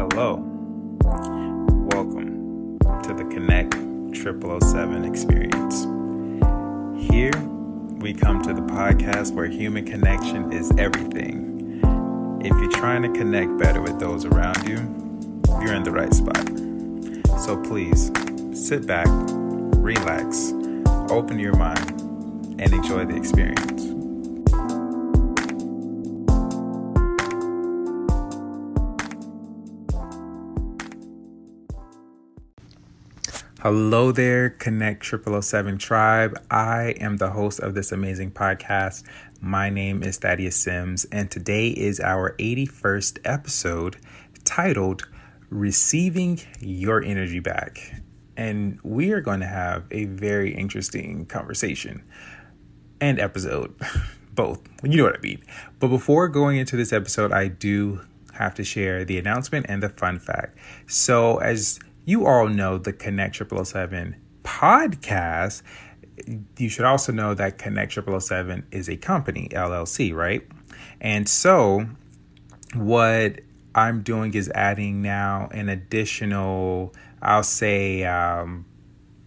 Hello, welcome to the Konnekt-007 experience. Here, we come to the podcast where human connection is everything. If you're trying to connect better with those around you, you're in the right spot. So please, sit back, relax, open your mind, and enjoy the experience. Hello there, Konnekt-007 tribe. I am the host of this amazing podcast. My name is Thaddeus Sims, and today is our 81st episode titled Receiving Your Energy Back. And we are going to have a very interesting conversation and episode, both. You know what I mean. But before going into this episode, I do have to share the announcement and the fun fact. So as you all know, the Konnekt-007 podcast, you should also know that Konnekt-007 is a company, LLC, right? And so what I'm doing is adding now an additional, I'll say,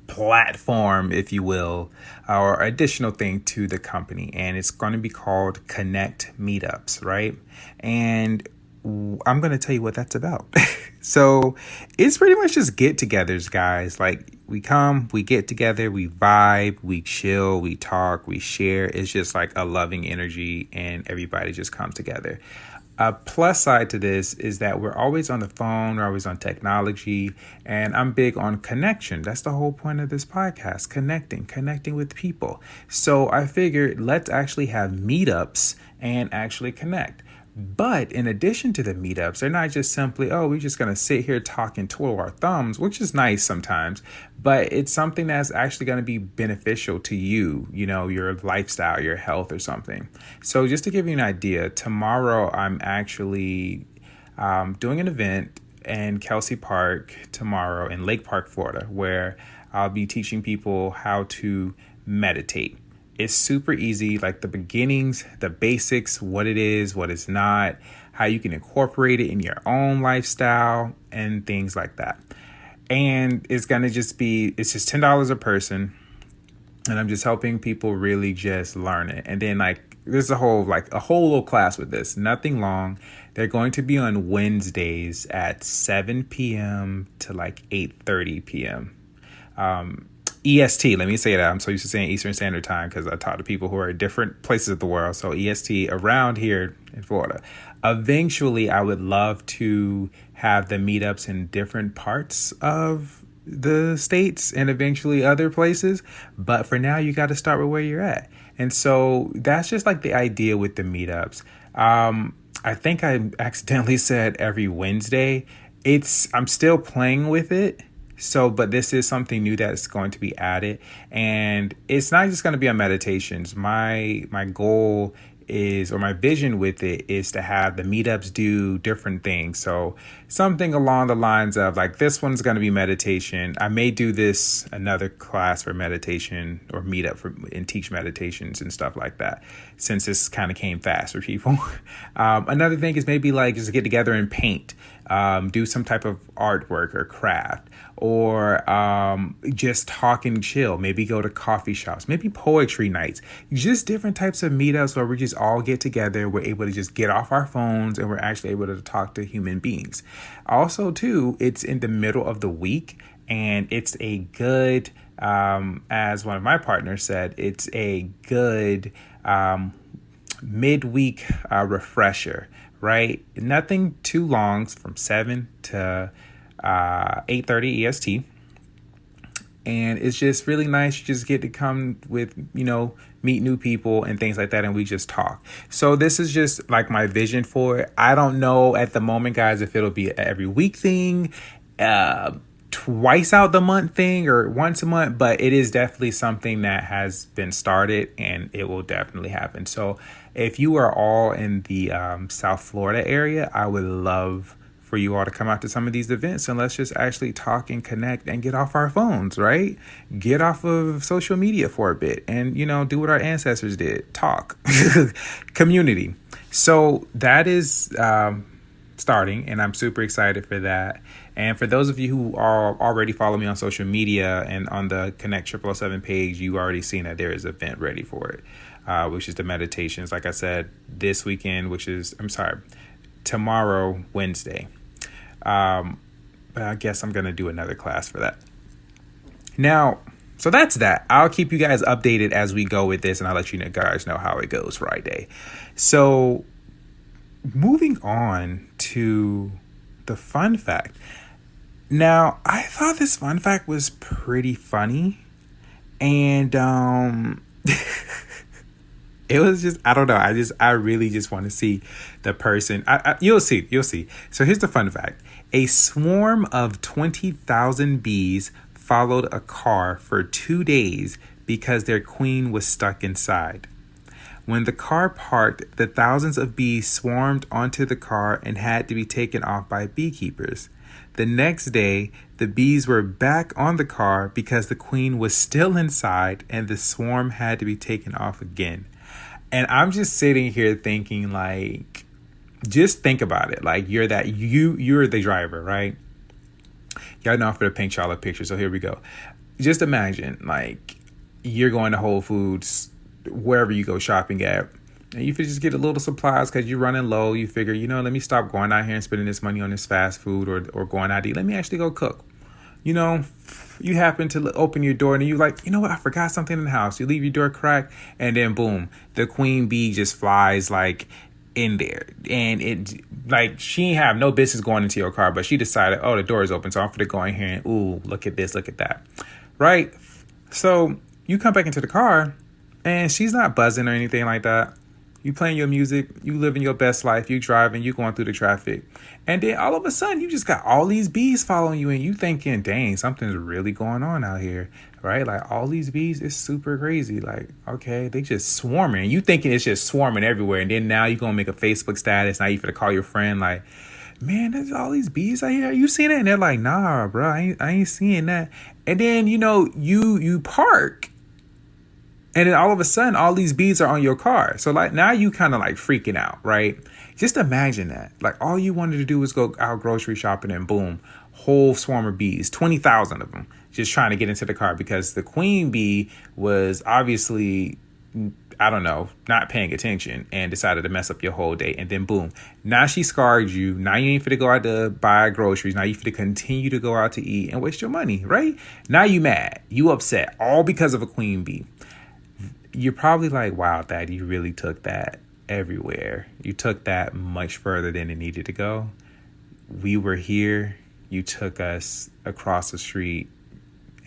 platform, if you will, or additional thing to the company. And it's going to be called Konnekt Meetups, right? And I'm going to tell you what that's about. So it's pretty much just get-togethers, guys. Like we come, we get together, we vibe, we chill, we talk, we share. It's just like a loving energy and everybody just comes together. A plus side to this is that we're always on the phone, we're always on technology, and I'm big on connection. That's the whole point of this podcast, connecting with people. So I figured let's actually have meetups and actually connect. But in addition to the meetups, they're not just simply, we're just going to sit here, talk and twiddle our thumbs, which is nice sometimes, but it's something that's actually going to be beneficial to you, your lifestyle, your health or something. So just to give you an idea, tomorrow I'm actually doing an event in Kelsey Park tomorrow in Lake Park, Florida, where I'll be teaching people how to meditate. It's super easy, like the beginnings, the basics, what it is, what it's not, how you can incorporate it in your own lifestyle and things like that. And it's going to just it's just $10 a person. And I'm just helping people really just learn it. And then there's a whole little class with this, nothing long. They're going to be on Wednesdays at 7 p.m. to 8:30 p.m. EST, let me say that. I'm so used to saying Eastern Standard Time because I talk to people who are in different places of the world. So EST around here in Florida. Eventually, I would love to have the meetups in different parts of the states and eventually other places. But for now, you got to start with where you're at. And so that's just the idea with the meetups. I think I accidentally said every Wednesday. I'm still playing with it. So, but this is something new that's going to be added, and it's not just going to be on meditations. My goal is, or my vision with it is to have the meetups do different things. So something along the lines of this one's going to be meditation. I may do another class for meditation or meetup and teach meditations and stuff like that, since this kind of came fast for people. Another thing is maybe just get together and paint, do some type of artwork or craft, or just talk and chill. Maybe go to coffee shops, maybe poetry nights, just different types of meetups where we just all get together. We're able to just get off our phones and we're actually able to talk to human beings. Also, too, it's in the middle of the week and it's a good, as one of my partners said, it's a good midweek refresher, right? Nothing too long, from 7 to 8:30 EST. And it's just really nice. You just get to come with, meet new people and things like that. And we just talk. So this is just my vision for it. I don't know at the moment, guys, if it'll be an every week thing, twice out the month thing, or once a month. But it is definitely something that has been started and it will definitely happen. So if you are all in the South Florida area, I would love for you all to come out to some of these events and let's just actually talk and connect and get off our phones, right? Get off of social media for a bit and, do what our ancestors did. Talk. Community. So that is starting, and I'm super excited for that. And for those of you who are already follow me on social media and on the Konnekt 777 page, you already seen that there is an event ready for it, which is the meditations. Like I said, this weekend, tomorrow, Wednesday. But I guess I'm going to do another class for that. Now, so that's that. I'll keep you guys updated as we go with this, and I'll let you guys know how it goes Friday. So moving on to the fun fact. Now, I thought this fun fact was pretty funny. And it was just, I don't know. I really just want to see the person. You'll see. So here's the fun fact. A swarm of 20,000 bees followed a car for 2 days because their queen was stuck inside. When the car parked, the thousands of bees swarmed onto the car and had to be taken off by beekeepers. The next day, the bees were back on the car because the queen was still inside and the swarm had to be taken off again. And I'm just sitting here thinking, like, just think about it. Like, you're the driver, right? Y'all know I'm for the paint y'all a picture, so here we go. Just imagine, like, you're going to Whole Foods, wherever you go shopping at, and you could just get a little supplies because you're running low. You figure, let me stop going out here and spending this money on this fast food or going out to eat. Let me actually go cook. You happen to open your door and you're like, you know what? I forgot something in the house. You leave your door cracked and then boom, the queen bee just flies like in there. And it like she ain't have no business going into your car, but she decided, oh, the door is open. So I'm going to go in here and ooh, look at this, look at that. Right. So you come back into the car and she's not buzzing or anything like that. You playing your music, you living your best life, you driving, you going through the traffic. And then all of a sudden, you just got all these bees following you and you thinking, dang, something's really going on out here, right? Like all these bees, it's super crazy. Like, okay, they just swarming. You thinking it's just swarming everywhere. And then now you're going to make a Facebook status. Now you finna call your friend like, man, there's all these bees out here. You seen it? And they're like, nah, bro, I ain't seeing that. And then, you park. And then all of a sudden, all these bees are on your car. So like now you kind of like freaking out, right? Just imagine that. Like all you wanted to do was go out grocery shopping and boom, whole swarm of bees, 20,000 of them, just trying to get into the car because the queen bee was obviously, I don't know, not paying attention and decided to mess up your whole day. And then boom, now she scarred you. Now you ain't fit to go out to buy groceries. Now you fit to continue to go out to eat and waste your money, right? Now you mad, you upset, all because of a queen bee. You're probably like, wow, Thad, you really took that everywhere. You took that much further than it needed to go. We were here. You took us across the street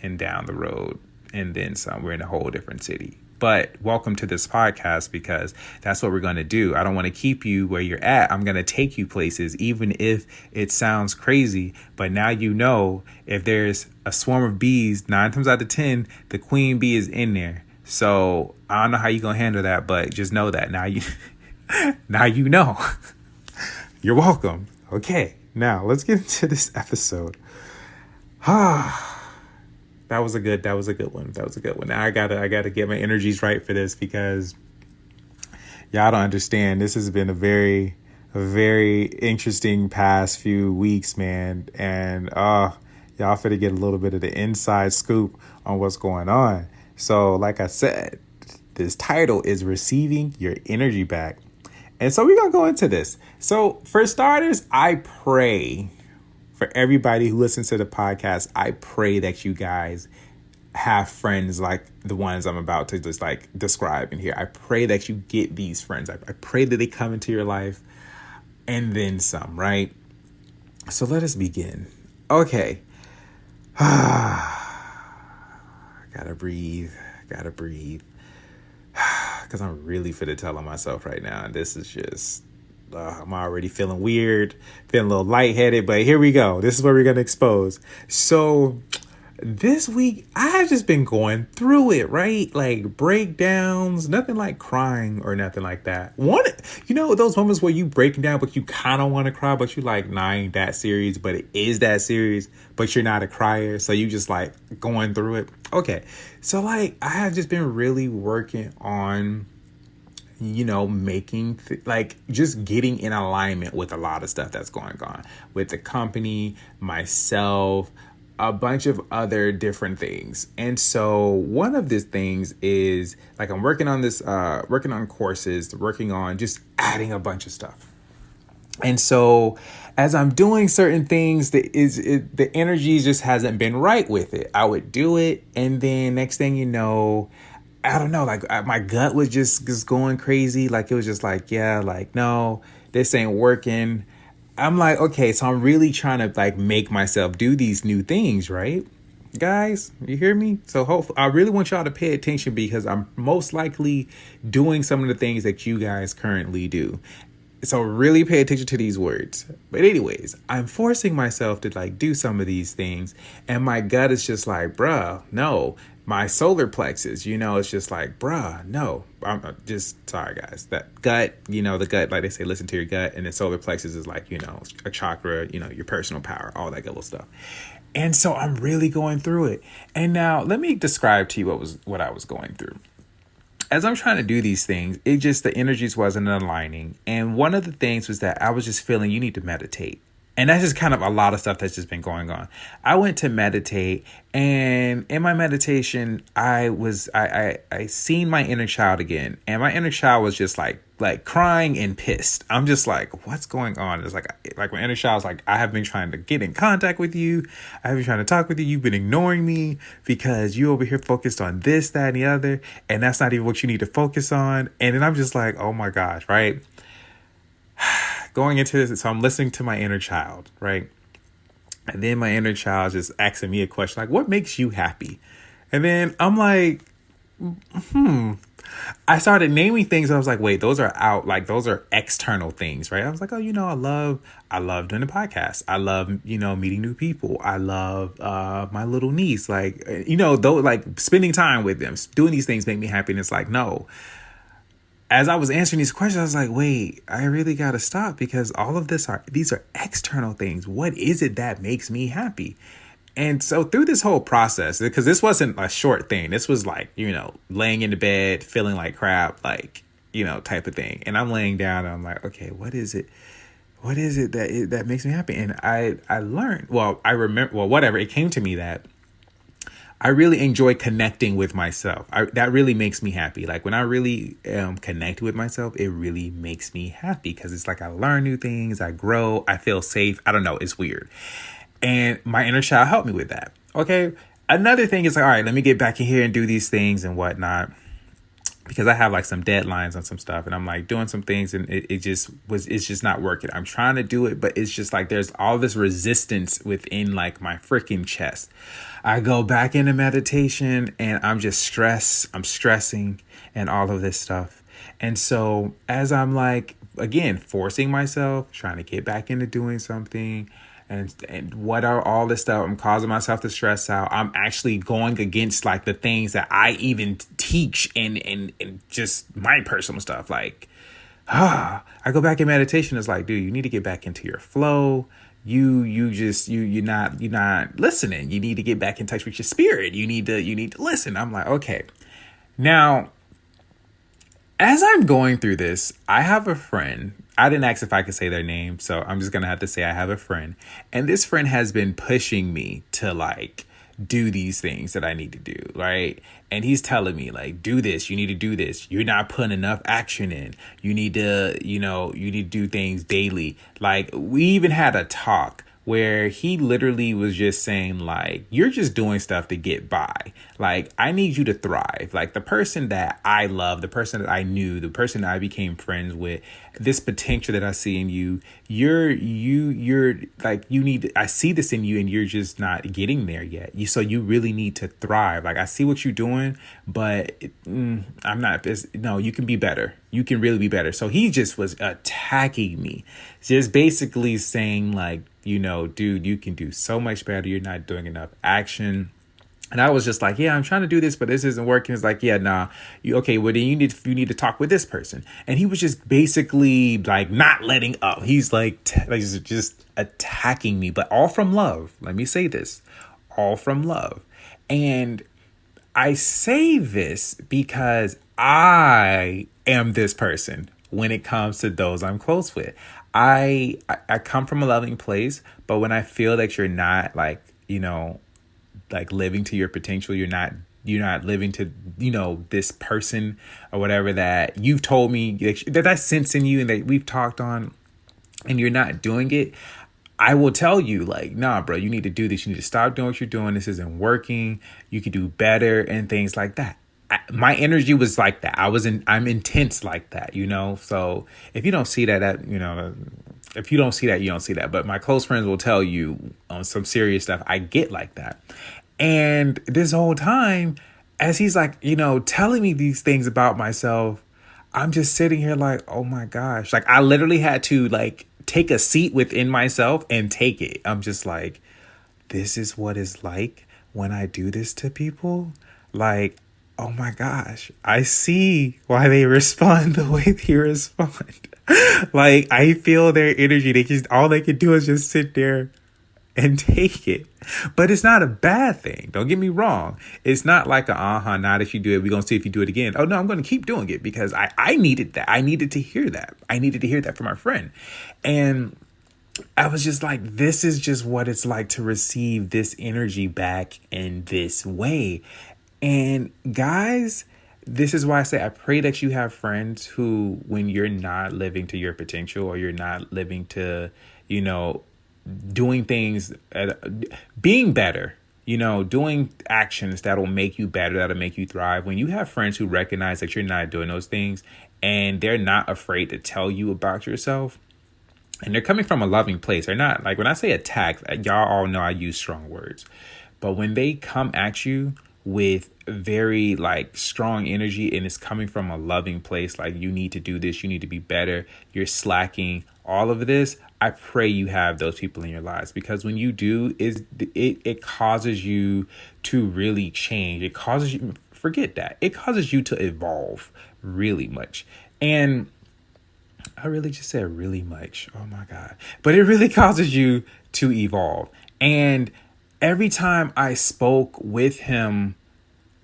and down the road and then some. We're in a whole different city. But welcome to this podcast because that's what we're going to do. I don't want to keep you where you're at. I'm going to take you places, even if it sounds crazy. But now you know if there's a swarm of bees, 9 times out of 10, the queen bee is in there. So I don't know how you're going to handle that, but just know that now you know. You're welcome. Okay. Now let's get into this episode. That was a good one. Now I gotta get my energies right for this because y'all don't understand. This has been a very interesting past few weeks, man. And y'all finna get a little bit of the inside scoop on what's going on. So like I said, this title is Receiving Your Energy Back. And so we're going to go into this. So for starters, I pray for everybody who listens to the podcast. I pray that you guys have friends like the ones I'm about to just like describe in here. I pray that you get these friends. I pray that they come into your life and then some, right? So let us begin. Okay. Gotta breathe. Because I'm really fit to tell on myself right now. And this is just, I'm already feeling weird, feeling a little lightheaded. But here we go. This is what we're going to expose. So this week, I have just been going through it, right? Like breakdowns, nothing like crying or nothing like that. Those moments where you breaking down, but you kind of want to cry, but you like, nah, I ain't that serious, but it is that serious, but you're not a crier. So you just like going through it. Okay. So like, I have just been really working on, making like just getting in alignment with a lot of stuff that's going on with the company, myself, a bunch of other different things. And so one of these things is like I'm working on this, working on courses, working on just adding a bunch of stuff. And so as I'm doing certain things, the energy just hasn't been right with it. I would do it. And then next thing you know, I don't know, like my gut was just going crazy. Like it was just like, yeah, like, no, this ain't working. I'm like, okay, so I'm really trying to like make myself do these new things, right? Guys, you hear me? So hopefully, I really want y'all to pay attention because I'm most likely doing some of the things that you guys currently do. So really pay attention to these words. But anyways, I'm forcing myself to like do some of these things. And my gut is just like, bruh, no. My solar plexus, it's just like, bruh, no. I'm just sorry, guys. That gut, the gut, like they say, listen to your gut. And the solar plexus is like, a chakra, your personal power, all that good little stuff. And so I'm really going through it. And now let me describe to you what I was going through. As I'm trying to do these things, the energies wasn't aligning. And one of the things was that I was just feeling you need to meditate. And that's just kind of a lot of stuff that's just been going on. I went to meditate, and in my meditation, I seen my inner child again. And my inner child was just like crying and pissed. I'm just like, what's going on? It's like my inner child's like, I have been trying to get in contact with you. I have been trying to talk with you. You've been ignoring me because you over here focused on this, that, and the other. And that's not even what you need to focus on. And then I'm just like, oh my gosh, right? Going into this, so I'm listening to my inner child, right? And then my inner child is just asking me a question like, what makes you happy? And then I'm like, I started naming things. And I was like, wait, those are external things, right? I was like, oh, I love doing the podcast. I love, meeting new people. I love my little niece, though, like spending time with them, doing these things make me happy. And it's like, no. As I was answering these questions, I was like, wait, I really got to stop because all of these are external things. What is it that makes me happy? And so through this whole process, because this wasn't a short thing, this was like, laying in the bed, feeling like crap, type of thing. And I'm laying down and I'm like, okay, what is it? What is it that makes me happy? And I learned, whatever, it came to me that I really enjoy connecting with myself. That really makes me happy. Like when I really connect with myself, it really makes me happy because it's like I learn new things, I grow, I feel safe. I don't know, it's weird. And my inner child helped me with that. Okay. Another thing is like, all right, let me get back in here and do these things and whatnot. Because I have like some deadlines on some stuff and I'm like doing some things and it's just not working. I'm trying to do it, but it's just like there's all this resistance within like my freaking chest. I go back into meditation and I'm stressing and all of this stuff. And so as I'm like, again, forcing myself, trying to get back into doing something, and what are all this stuff? I'm causing myself to stress out. I'm actually going against like the things that I even teach and just my personal stuff. Like, I go back in meditation. It's like, dude, you need to get back into your flow. You're not listening. You need to get back in touch with your spirit. You need to listen. I'm like, okay. Now, as I'm going through this, I have a friend. I didn't ask if I could say their name, so I'm just going to have to say I have a friend. And this friend has been pushing me to like do these things that I need to do, right? And he's telling me like, do this, you need to do this. You're not putting enough action in. You need to, you need to do things daily. Like we even had a talk where he literally was just saying like, you're just doing stuff to get by. Like, I need you to thrive. Like the person that I love, the person that I knew, the person that I became friends with, this potential that I see in you, you're like, I see this in you and you're just not getting there yet. So you really need to thrive. Like I see what you're doing, but you can be better. You can really be better. So he just was attacking me, just basically saying like, dude, you can do so much better. You're not doing enough action. And I was just like, yeah, I'm trying to do this, but this isn't working. It's like, yeah, nah. Well, then you need to talk with this person. And he was just basically like not letting up. He's like just attacking me, but all from love. Let me say this, all from love. And I say this because I am this person when it comes to those I'm close with. I come from a loving place, but when I feel that you're not like, like living to your potential, you're not living to, this person or whatever that you've told me that I sense in you and that we've talked on, and you're not doing it, I will tell you like, nah, bro, you need to do this. You need to stop doing what you're doing. This isn't working. You could do better and things like that. My energy was like that. I'm intense like that, So if you don't see if you don't see that, you don't see that. But my close friends will tell you on some serious stuff, I get like that. And this whole time, as he's like, telling me these things about myself, I'm just sitting here like, oh my gosh. Like I literally had to like take a seat within myself and take it. I'm just like, this is what it's like when I do this to people. Like, oh my gosh, I see why they respond the way they respond. Like I feel their energy. All they can do is just sit there and take it. But it's not a bad thing. Don't get me wrong. It's not like not if you do it, we're going to see if you do it again. Oh no, I'm going to keep doing it because I needed that. I needed to hear that. I needed to hear that from my friend. And I was just like, this is just what it's like to receive this energy back in this way. And guys, this is why I say I pray that you have friends who, when you're not living to your potential or you're not living to, doing things, being better, doing actions that'll make you better, that'll make you thrive. When you have friends who recognize that you're not doing those things and they're not afraid to tell you about yourself, and they're coming from a loving place. They're not like, when I say attack, y'all all know I use strong words, but when they come at you with very like strong energy and it's coming from a loving place, like you need to do this, you need to be better, you're slacking, all of this, I pray you have those people in your lives, because when you do, it causes you to really change. It causes you, forget that, it causes you to evolve really much. And I really just said really much. Oh my God. But it really causes you to evolve. And every time I spoke with him,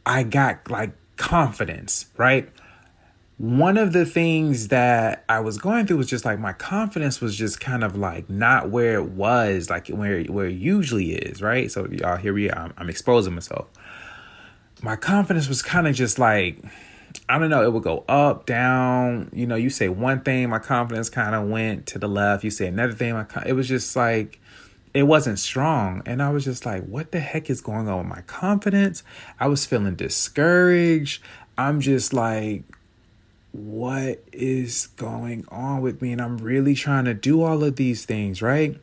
I got like confidence, right? One of the things that I was going through was just like my confidence was just kind of like not where it was, like where it usually is, right? So y'all, here we are. I'm exposing myself. My confidence was kind of just like, I don't know, it would go up, down. You say one thing, my confidence kind of went to the left. You say another thing, it was just like, it wasn't strong. And I was just like, what the heck is going on with my confidence? I was feeling discouraged. I'm just like, what is going on with me? And I'm really trying to do all of these things, right?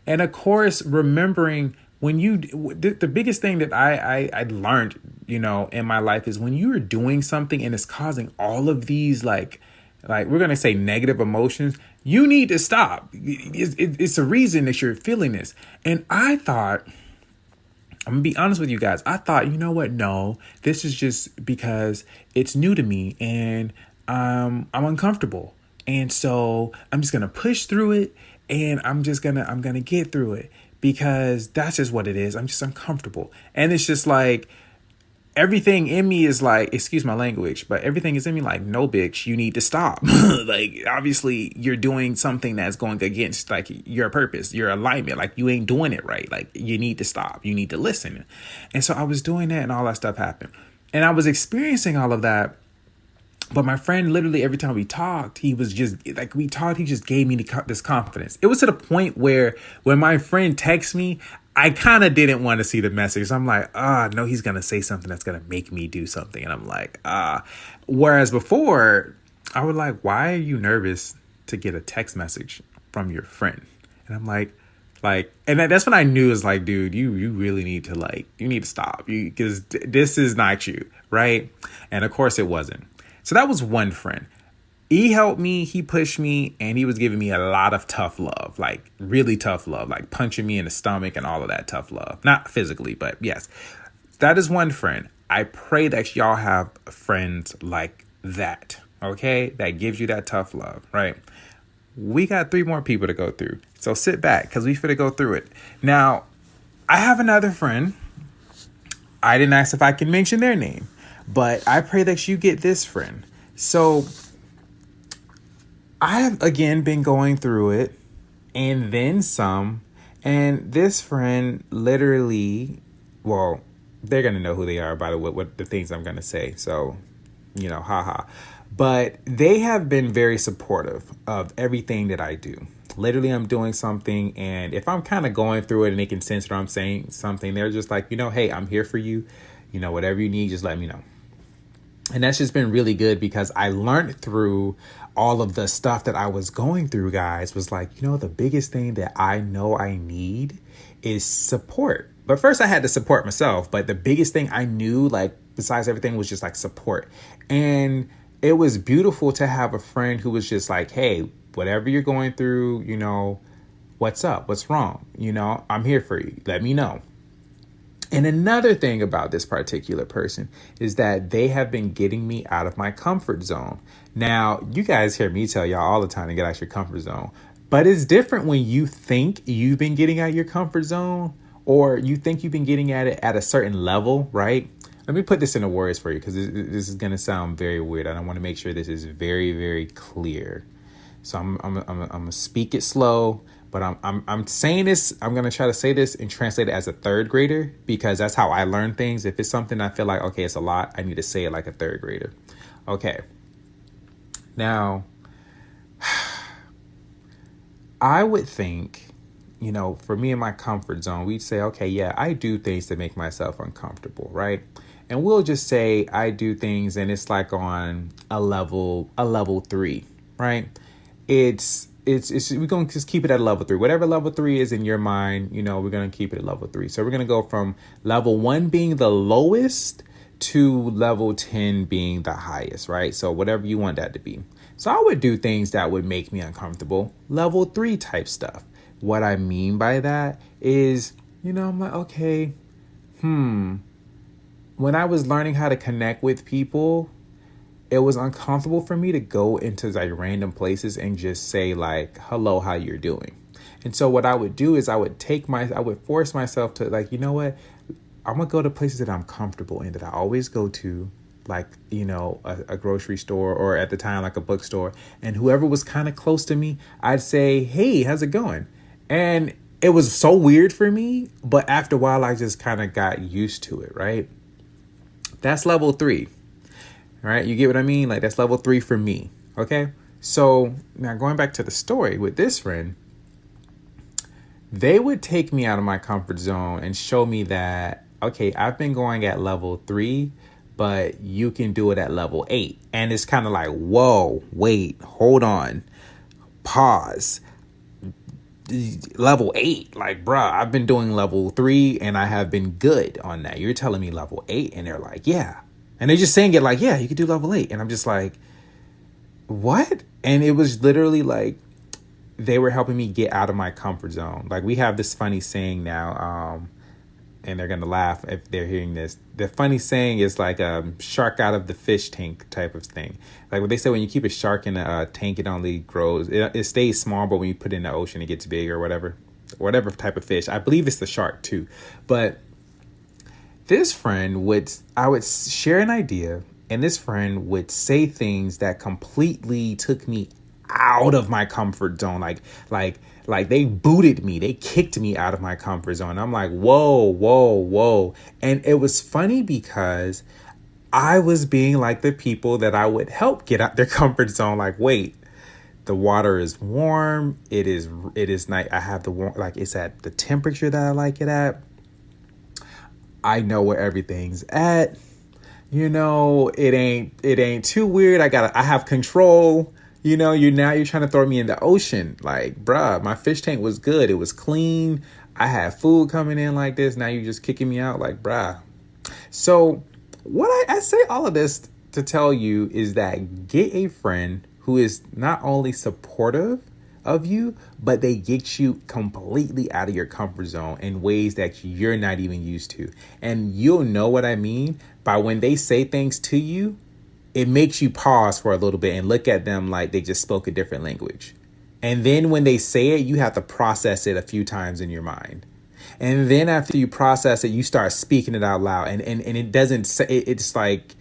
And of course, remembering the biggest thing that I learned, in my life is when you are doing something and it's causing all of these like we're going to say negative emotions, you need to stop. It's a reason that you're feeling this. And I thought, I'm gonna be honest with you guys, I thought, you know what? No, this is just because it's new to me and I'm uncomfortable. And so I'm just going to push through it, and I'm going to get through it because that's just what it is. I'm just uncomfortable. And it's just like, everything in me is like, excuse my language, but everything is in me like, no, bitch, you need to stop. Like, obviously you're doing something that's going against like your purpose, your alignment. Like you ain't doing it right. Like you need to stop. You need to listen. And so I was doing that and all that stuff happened. And I was experiencing all of that. But my friend, literally every time we talked, he just gave me this confidence. It was to the point where when my friend texts me, I kind of didn't want to see the message. So I'm like, no, he's going to say something that's going to make me do something. And I'm like, whereas before I would like, why are you nervous to get a text message from your friend? And I'm like, and that's when I knew, is like, dude, you really need to you need to stop, because this is not you. Right. And of course it wasn't. So that was one friend. He helped me, he pushed me, and he was giving me a lot of tough love, like really tough love, like punching me in the stomach and all of that tough love. Not physically, but yes, that is one friend. I pray that y'all have friends like that, okay? That gives you that tough love, right? We got 3 more people to go through. So sit back, because we finna go through it. Now, I have another friend. I didn't ask if I can mention their name, but I pray that you get this friend. So I have again been going through it and then some. And this friend literally, well, they're going to know who they are by what the things I'm going to say. So, haha. But they have been very supportive of everything that I do. Literally, I'm doing something, and if I'm kind of going through it and they can sense that I'm saying something, they're just like, hey, I'm here for you. Whatever you need, just let me know. And that's just been really good because I learned through all of the stuff that I was going through, guys, was like, the biggest thing that I know I need is support. But first I had to support myself. But the biggest thing I knew, like, besides everything, was just like support. And it was beautiful to have a friend who was just like, hey, whatever you're going through, what's up? What's wrong? I'm here for you. Let me know. And another thing about this particular person is that they have been getting me out of my comfort zone. Now, you guys hear me tell y'all all the time to get out your comfort zone, but it's different when you think you've been getting out your comfort zone or you think you've been getting at it at a certain level, right? Let me put this into words for you because this is going to sound very weird. And I want to make sure this is very, very clear. So I'm gonna speak it slow, but I'm saying this. I'm gonna try to say this and translate it as a third grader because that's how I learn things. If it's something I feel like, okay, it's a lot, I need to say it like a third grader. Okay. Now, I would think, for me in my comfort zone, we'd say, okay, yeah, I do things to make myself uncomfortable, right? And we'll just say I do things and it's like on a level 3, right? It's we're going to just keep it at level 3. Whatever level 3 is in your mind, we're going to keep it at level 3. So we're going to go from level 1 being the lowest to level 10 being the highest, right? So whatever you want that to be. So I would do things that would make me uncomfortable. Level 3 type stuff. What I mean by that is, I'm like, okay, when I was learning how to connect with people, it was uncomfortable for me to go into like random places and just say like, hello, how you're doing. And so what I would do is I would force myself to like, I'm going to go to places that I'm comfortable in, that I always go to, like, a grocery store or at the time, like a bookstore. And whoever was kind of close to me, I'd say, hey, how's it going? And it was so weird for me. But after a while, I just kind of got used to it, right? That's level 3. All right, you get what I mean? Like, that's level 3 for me. Okay, so now going back to the story with this friend, they would take me out of my comfort zone and show me that, okay, I've been going at level 3, but you can do it at level 8. And it's kind of like, whoa, wait, hold on, pause. Level 8, like, bruh, I've been doing level 3 and I have been good on that. You're telling me level 8? And they're like, yeah. And they're just saying it like, yeah, you could do level 8. And I'm just like, what? And it was literally like, they were helping me get out of my comfort zone. Like, we have this funny saying now, and they're going to laugh if they're hearing this. The funny saying is like a shark out of the fish tank type of thing. Like what they say, when you keep a shark in a tank, it only grows, it stays small, but when you put it in the ocean, it gets big or whatever type of fish. I believe it's the shark too. But this friend I would share an idea, and this friend would say things that completely took me out of my comfort zone. Like they booted me. They kicked me out of my comfort zone. I'm like, whoa. And it was funny because I was being like the people that I would help get out their comfort zone. Like, wait, the water is warm. It is nice. I have the warm, like it's at the temperature that I like it at. I know where everything's at. It ain't too weird. I have control. You're trying to throw me in the ocean. Like, bruh, my fish tank was good. It was clean. I had food coming in like this. Now you're just kicking me out. Like, bruh. So what I say all of this to tell you is that get a friend who is not only supportive of you, but they get you completely out of your comfort zone in ways that you're not even used to. And you'll know what I mean by when they say things to you, it makes you pause for a little bit and look at them like they just spoke a different language. And then when they say it, you have to process it a few times in your mind. And then after you process it, you start speaking it out loud. And it doesn't say, it's like,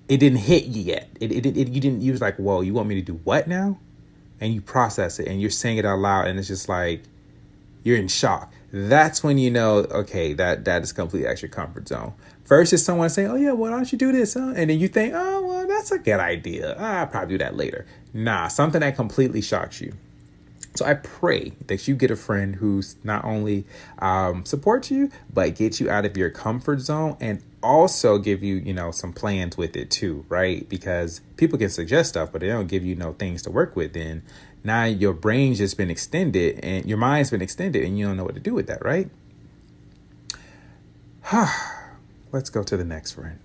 it didn't hit you yet. You was like, whoa, you want me to do what now? and you process it and you're saying it out loud and it's just like you're in shock. That's when you know, okay, that is completely out your comfort zone. Versus someone saying, oh yeah, well, why don't you do this? Huh? And then you think, oh, well, that's a good idea. I'll probably do that later. Nah, something that completely shocks you. So I pray that you get a friend who's not only supports you, but gets you out of your comfort zone and also give you, some plans with it too, right? Because people can suggest stuff, but they don't give you things to work with. Then now your brain's just been extended and your mind's been extended and you don't know what to do with that, right? Let's go to the next friend.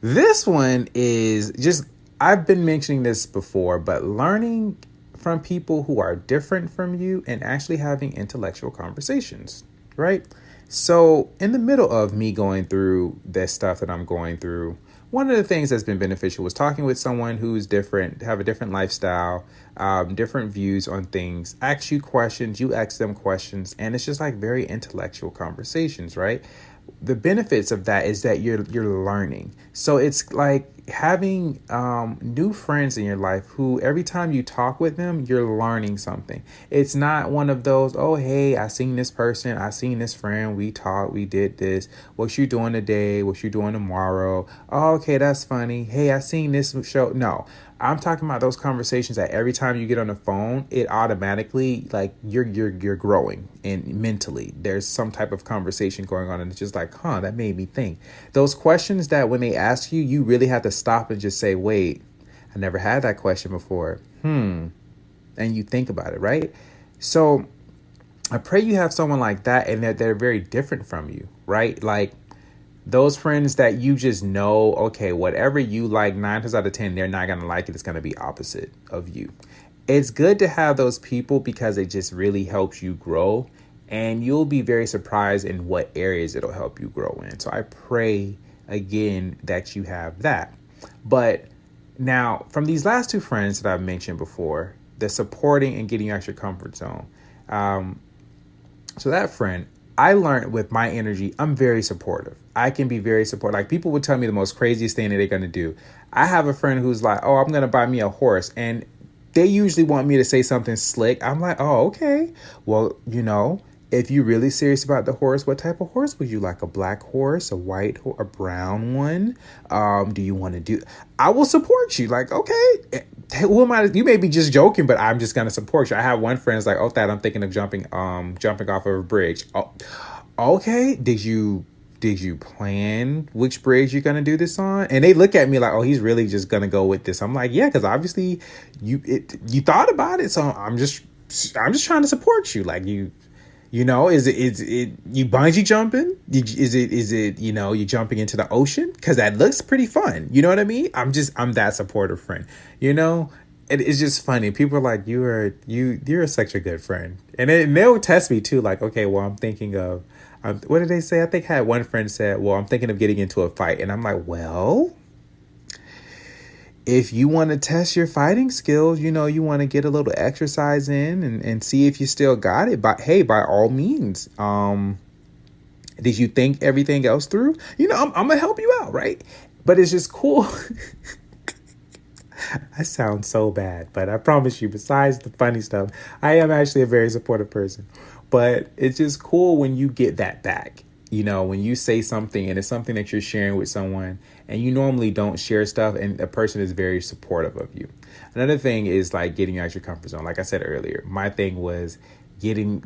This one is just, I've been mentioning this before, but learning from people who are different from you and actually having intellectual conversations, right? So in the middle of me going through this stuff that I'm going through, one of the things that's been beneficial was talking with someone who's different, have a different lifestyle, different views on things, ask you questions, you ask them questions, and it's just like very intellectual conversations, right? The benefits of that is that you're learning. So it's like having new friends in your life who every time you talk with them, you're learning something. It's not one of those, oh, hey, I seen this person, I seen this friend, we talked, we did this. What you doing today? What you doing tomorrow? Oh, okay, that's funny. Hey, I seen this show. No, I'm talking about those conversations that every time you get on the phone, it automatically like you're growing and mentally there's some type of conversation going on. And it's just like, that made me think. Those questions that when they ask you, you really have to stop and just say, wait, I never had that question before. And you think about it, right? So I pray you have someone like that and that they're very different from you, right? Like those friends that you just know, okay, whatever you like, 9 times out of 10, they're not going to like it. It's going to be opposite of you. It's good to have those people because it just really helps you grow. And you'll be very surprised in what areas it'll help you grow in. So I pray, again, that you have that. But now, from these last two friends that I've mentioned before, the supporting and getting you out your comfort zone. So that friend, I learned with my energy, I'm very supportive. I can be very supportive. Like people would tell me the most craziest thing that they're going to do. I have a friend who's like, oh, I'm going to buy me a horse. And they usually want me to say something slick. I'm like, oh, okay. Well, if you're really serious about the horse, what type of horse would you like? A black horse, a white, a brown one? Do you want to do? I will support you. Like, okay, who am I? You may be just joking, but I'm just gonna support you. I have one friend that's like, oh, Thad, I'm thinking of jumping off of a bridge. Oh, okay. Did you plan which bridge you're gonna do this on? And they look at me like, oh, he's really just gonna go with this. I'm like, yeah, because obviously you thought about it, so I'm just trying to support you. Like is it you bungee jumping? Is it you jumping into the ocean? Because that looks pretty fun. You know what I mean? I'm that supportive friend. It's just funny. People are like, you're such a good friend, and they'll test me too. Like, okay, well, I'm thinking of, what did they say? I think I had one friend said, well, I'm thinking of getting into a fight, and I'm like, well, if you want to test your fighting skills, you want to get a little exercise in and see if you still got it. But hey, by all means, did you think everything else through? I'm going to help you out, right? But it's just cool. I sound so bad, but I promise you, besides the funny stuff, I am actually a very supportive person. But it's just cool when you get that back. When you say something and it's something that you're sharing with someone and you normally don't share stuff and a person is very supportive of you. Another thing is like getting out your comfort zone. Like I said earlier, my thing was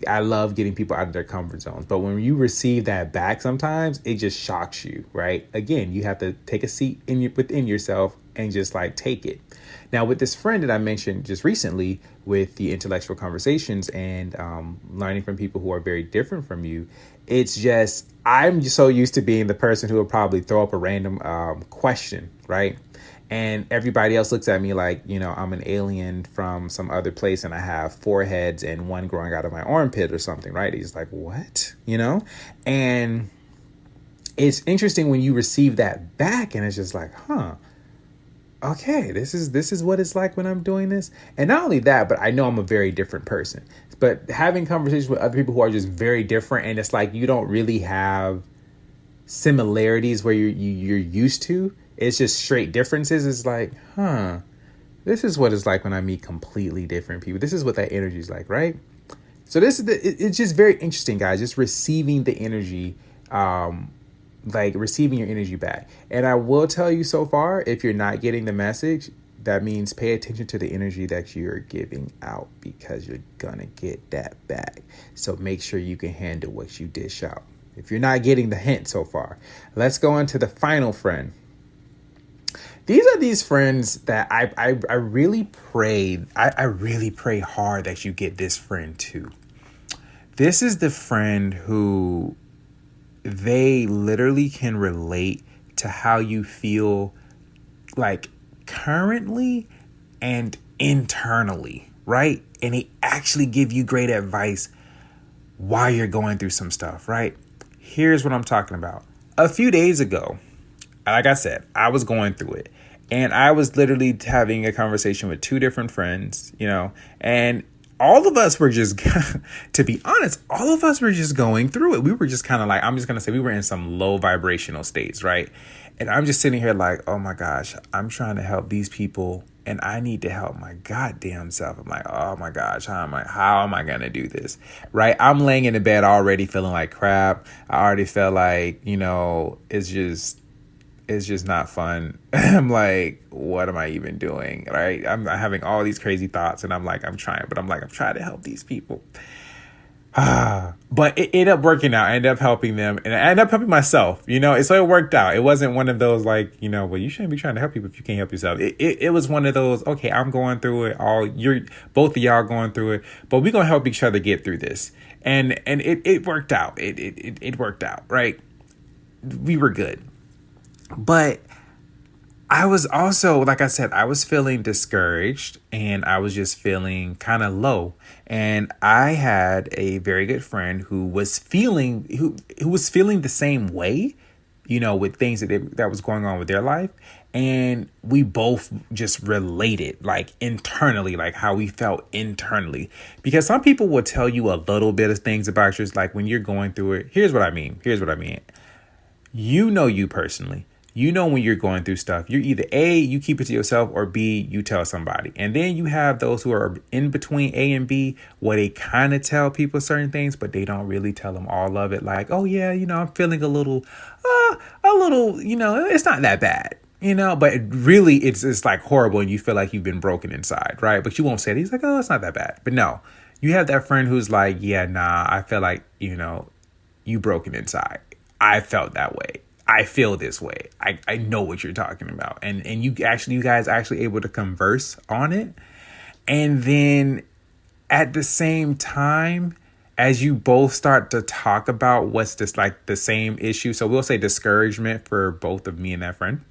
I love getting people out of their comfort zones. But when you receive that back, sometimes it just shocks you, right? Again, you have to take a seat within yourself and just like take it. Now, with this friend that I mentioned just recently with the intellectual conversations and learning from people who are very different from you, it's just, I'm just so used to being the person who will probably throw up a random question, right? And everybody else looks at me like, I'm an alien from some other place and I have 4 heads and one growing out of my armpit or something, right? He's like, what? And it's interesting when you receive that back and it's just like, okay, this is what it's like when I'm doing this. And not only that, but I know I'm a very different person. But having conversations with other people who are just very different, and it's like you don't really have similarities where you're used to. It's just straight differences. It's like, This is what it's like when I meet completely different people. This is what that energy is like, right? So this is it's just very interesting, guys. Just receiving the energy, like receiving your energy back. And I will tell you so far, if you're not getting the message, that means pay attention to the energy that you're giving out, because you're gonna get that back. So make sure you can handle what you dish out. If you're not getting the hint so far, let's go on to the final friend. These are these friends that I really pray. I really pray hard that you get this friend too. This is the friend who they literally can relate to how you feel, like currently and internally, right? And they actually give you great advice while you're going through some stuff, right? Here's what I'm talking about. A few days ago, like I said, I was going through it, and I was literally having a conversation with two different friends, and all of us were just, to be honest, all of us were just going through it. We were just kind of like, I'm just going to say we were in some low vibrational states, right? And I'm just sitting here like, oh my gosh, I'm trying to help these people and I need to help my goddamn self. I'm like, oh my gosh, how am I going to do this? Right? I'm laying in the bed already feeling like crap. I already feel like, it's just not fun. I'm like, what am I even doing? Right? I'm having all these crazy thoughts and I'm trying to help these people. But it ended up working out. I ended up helping them and I ended up helping myself, so it worked out. It wasn't one of those like, well, you shouldn't be trying to help people if you can't help yourself. It was one of those, okay, I'm going through it. Both of y'all going through it, but we're going to help each other get through this. And it worked out. It worked out, right? We were good. But I was also, like I said, I was feeling discouraged and I was just feeling kind of low. And I had a very good friend who was feeling the same way, with things that was going on with their life. And we both just related, like internally, like how we felt internally. Because some people will tell you a little bit of things about yours, like when you're going through it. Here's what I mean. You personally. When you're going through stuff, you're either A, you keep it to yourself, or B, you tell somebody. And then you have those who are in between A and B, where they kind of tell people certain things, but they don't really tell them all of it. Like, oh yeah, I'm feeling a little, it's not that bad, but really it's like horrible. And you feel like you've been broken inside, right? But you won't say it. He's like, oh, it's not that bad. But no, you have that friend who's like, yeah, nah, I feel like, you broken inside. I felt that way. I feel this way. I know what you're talking about. And you guys actually able to converse on it. And then at the same time, as you both start to talk about what's this, like the same issue. So we'll say discouragement for both of me and that friend.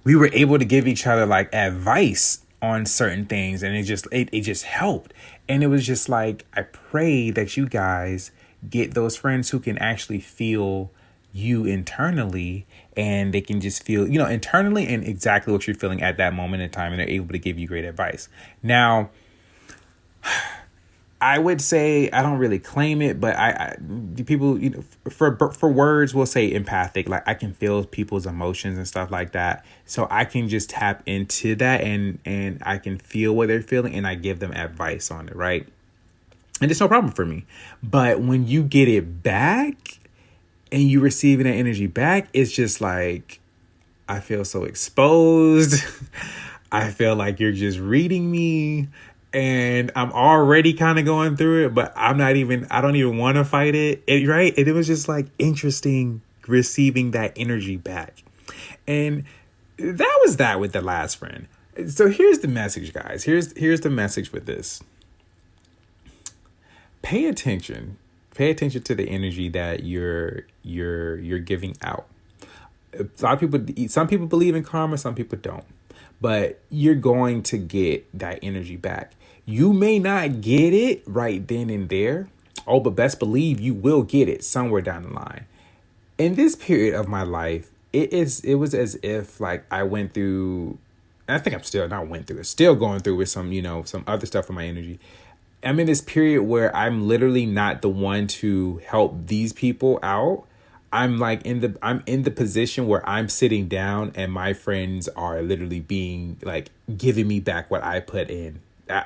We were able to give each other like advice on certain things. And it just helped. And it was just like, I pray that you guys get those friends who can actually feel you internally, and they can just feel, internally and exactly what you're feeling at that moment in time, and they're able to give you great advice. Now, I would say I don't really claim it, but people, for words, we'll say empathic. Like I can feel people's emotions and stuff like that, so I can just tap into that and I can feel what they're feeling, and I give them advice on it, right? And it's no problem for me. But when you get it back, and you receiving that energy back, it's just like, I feel so exposed. I feel like you're just reading me and I'm already kind of going through it, but I don't even want to fight it. Right. And it was just like interesting receiving that energy back. And that was that with the last friend. So here's the message, guys. Here's the message with this. Pay attention to the energy that you're giving out. Some people believe in karma, some people don't. But you're going to get that energy back. You may not get it right then and there. Oh, but best believe you will get it somewhere down the line. In this period of my life, it was as if like I went through, and I think I'm still going through with some other stuff with my energy. I'm in this period where I'm literally not the one to help these people out. I'm in the position where I'm sitting down and my friends are literally being like giving me back what I put in,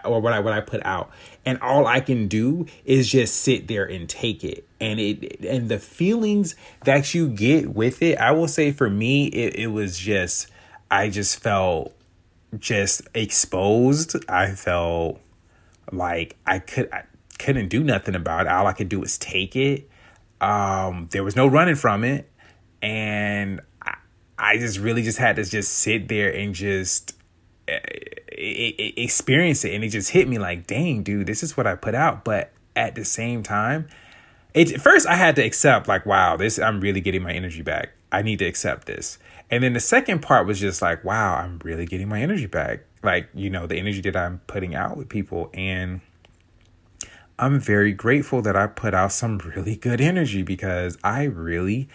or what I put out, and all I can do is just sit there and take it. And the feelings that you get with it, I will say for me, it was just, I just felt just exposed. I felt like I couldn't do nothing about it. All I could do was take it. There was no running from it, and I just really just had to just sit there and just experience it. And it just hit me like, dang, dude, this is what I put out. But at the same time, first I had to accept, like, wow, I'm really getting my energy back. I need to accept this. And then the second part was just like, wow, I'm really getting my energy back. Like, the energy that I'm putting out with people. And I'm very grateful that I put out some really good energy, because I really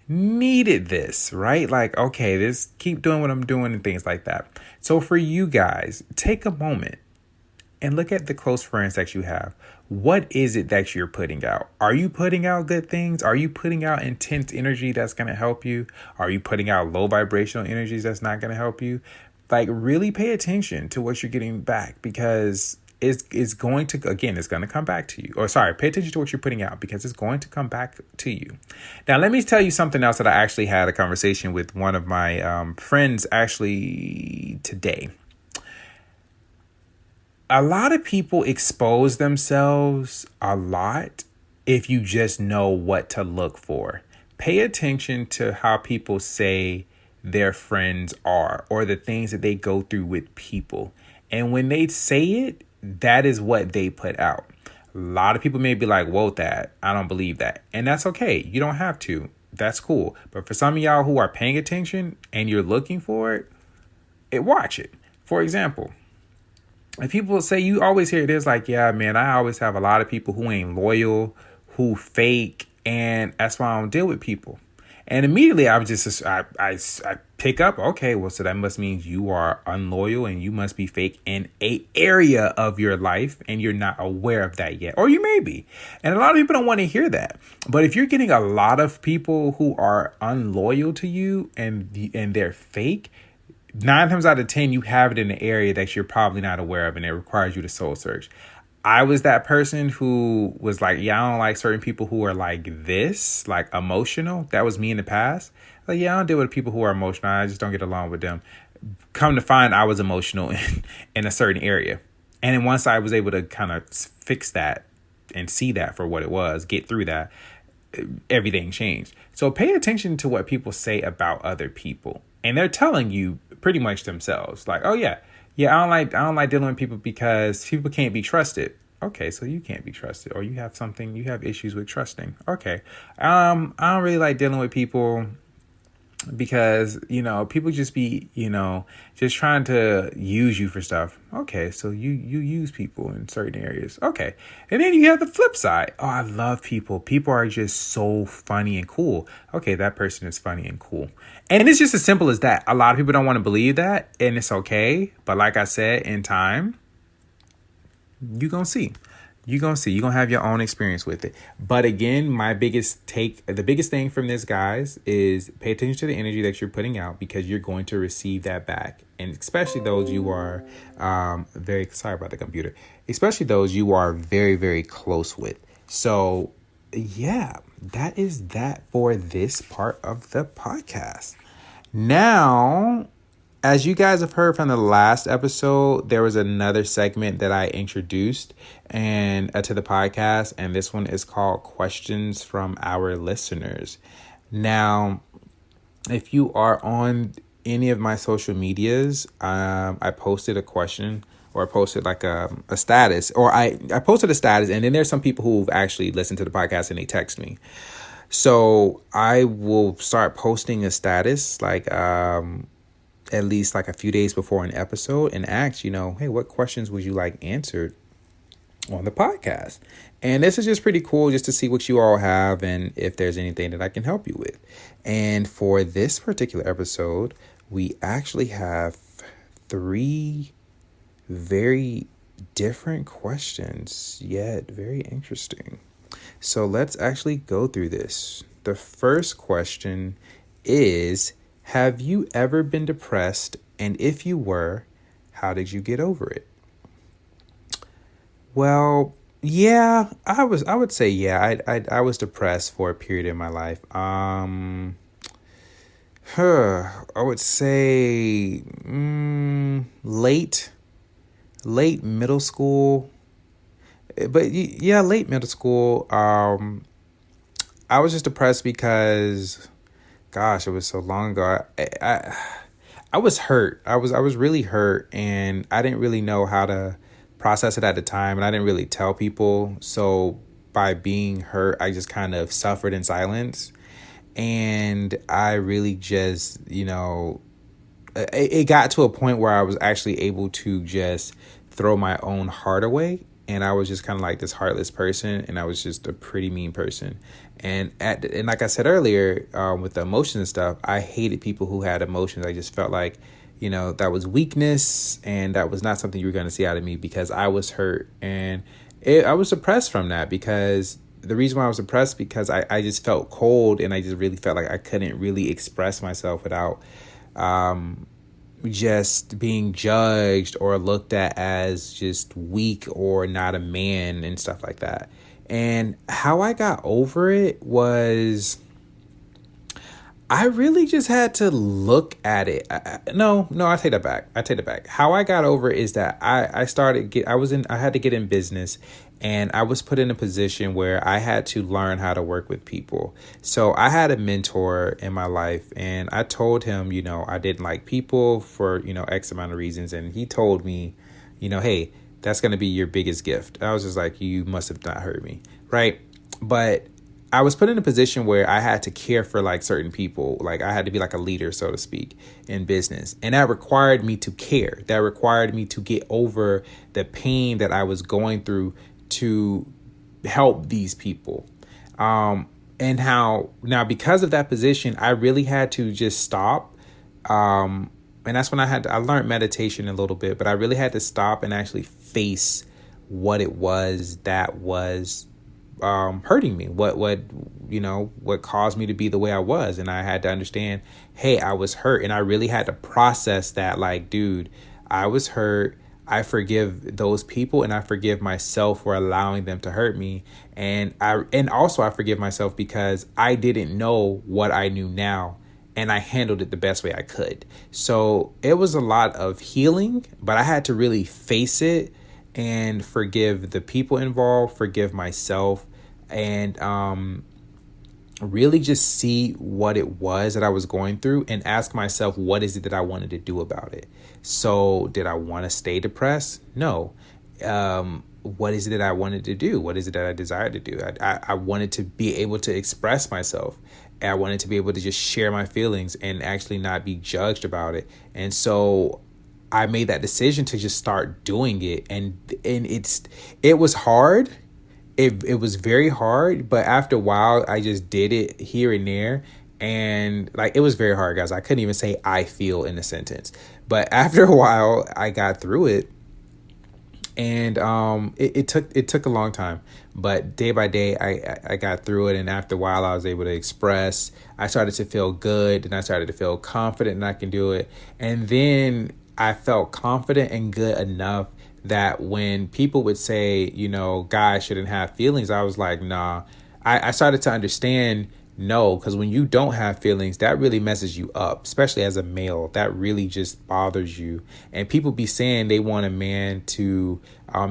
needed this, right? Like, okay, keep doing what I'm doing and things like that. So for you guys, take a moment and look at the close friends that you have. What is it that you're putting out? Are you putting out good things? Are you putting out intense energy that's going to help you? Are you putting out low vibrational energies that's not going to help you? Like, really pay attention to what you're getting back, because it's going to, again, it's going to come back to you. Or sorry, pay attention to what you're putting out, because it's going to come back to you. Now, let me tell you something else that I actually had a conversation with one of my friends actually today. A lot of people expose themselves a lot if you just know what to look for. Pay attention to how people say their friends are, or the things that they go through with people. And when they say it, that is what they put out. A lot of people may be like, whoa, I don't believe that. And that's okay. You don't have to. That's cool. But for some of y'all who are paying attention and you're looking for it, watch it. For example, if people say, you always hear this, like, yeah, man, I always have a lot of people who ain't loyal, who fake, and that's why I don't deal with people. And immediately I was just, I pick up, okay, well, so that must mean you are unloyal and you must be fake in a area of your life, and you're not aware of that yet. Or you may be. And a lot of people don't want to hear that. But if you're getting a lot of people who are unloyal to you and they're fake, 9 times out of 10, you have it in an area that you're probably not aware of, and it requires you to soul search. I was that person who was like, yeah, I don't like certain people who are like this, like emotional. That was me in the past. Like, yeah, I don't deal with people who are emotional. I just don't get along with them. Come to find, I was emotional in a certain area. And then once I was able to kind of fix that and see that for what it was, get through that, everything changed. So pay attention to what people say about other people. And they're telling you pretty much themselves, like, oh yeah, I don't like dealing with people because people can't be trusted. Okay, so you can't be trusted, or you have issues with trusting. Okay. I don't really like dealing with people because, people just be, just trying to use you for stuff. Okay, so you use people in certain areas. Okay. And then you have the flip side. Oh, I love people. People are just so funny and cool. Okay, that person is funny and cool. And it's just as simple as that. A lot of people don't want to believe that, and it's okay. But like I said, in time, you're going to see. You're going to see. You're going to have your own experience with it. But again, the biggest thing from this, guys, is pay attention to the energy that you're putting out, because you're going to receive that back. And especially those you are sorry about the computer, especially those you are very, very close with. So, yeah, that is that for this part of the podcast. Now, as you guys have heard from the last episode, there was another segment that I introduced to the podcast, and this one is called Questions from Our Listeners. Now, if you are on any of my social medias, I posted a question, or I posted like a status, or I posted a status, and then there's some people who've actually listened to the podcast and they text me. So I will start posting a status like at least like a few days before an episode, and ask, hey, what questions would you like answered on the podcast? And this is just pretty cool, just to see what you all have and if there's anything that I can help you with. And for this particular episode, we actually have 3 very different questions, yet very interesting. So let's actually go through this. The first question is, have you ever been depressed? And if you were, how did you get over it? Well, yeah, I would say, yeah, I was depressed for a period in my life. I would say late middle school, but yeah, late middle school. I was just depressed because, gosh, it was so long ago. I was hurt. I was really hurt, and I didn't really know how to process it at the time, and I didn't really tell people. So by being hurt, I just kind of suffered in silence, and I really just, it got to a point where I was actually able to just throw my own heart away. And I was just kind of like this heartless person, and I was just a pretty mean person. And like I said earlier, with the emotions and stuff, I hated people who had emotions. I just felt like, that was weakness, and that was not something you were going to see out of me because I was hurt. And I was depressed from that, because the reason why I was depressed, because I just felt cold, and I just really felt like I couldn't really express myself without just being judged or looked at as just weak or not a man and stuff like that. And how I got over it was, I really just had to look at it. No, I take that back. I take that back. How I got over it is that I had to get in business, and I was put in a position where I had to learn how to work with people. So I had a mentor in my life, and I told him, I didn't like people for, X amount of reasons. And he told me, hey, that's going to be your biggest gift. I was just like, you must have not heard me. Right. But I was put in a position where I had to care for like certain people. Like I had to be like a leader, so to speak, in business. And that required me to care. That required me to get over the pain that I was going through to help these people. And how now, because of that position, I really had to just stop. And that's when I learned meditation a little bit, but I really had to stop and actually face what it was that was hurting me, what caused me to be the way I was. And I had to understand, hey, I was hurt. And I really had to process that, like, dude, I was hurt. I forgive those people, and I forgive myself for allowing them to hurt me. And also I forgive myself because I didn't know what I knew now, and I handled it the best way I could. So it was a lot of healing, but I had to really face it and forgive the people involved, forgive myself, and really just see what it was that I was going through and ask myself, what is it that I wanted to do about it? So did I want to stay depressed? No. What is it that I wanted to do? What is it that I desired to do? I wanted to be able to express myself. I wanted to be able to just share my feelings and actually not be judged about it. And so I made that decision to just start doing it. And it was hard. It was very hard, but after a while, I just did it here and there. And like, it was very hard, guys. I couldn't even say I feel in a sentence. But after a while, I got through it. And it took a long time, but day by day, I got through it. And after a while, I was able to express. I started to feel good, and I started to feel confident, and I can do it. And then I felt confident and good enough that when people would say, guys shouldn't have feelings, I was like, nah. I started to understand, no, because when you don't have feelings, that really messes you up, especially as a male. That really just bothers you. And people be saying they want a man to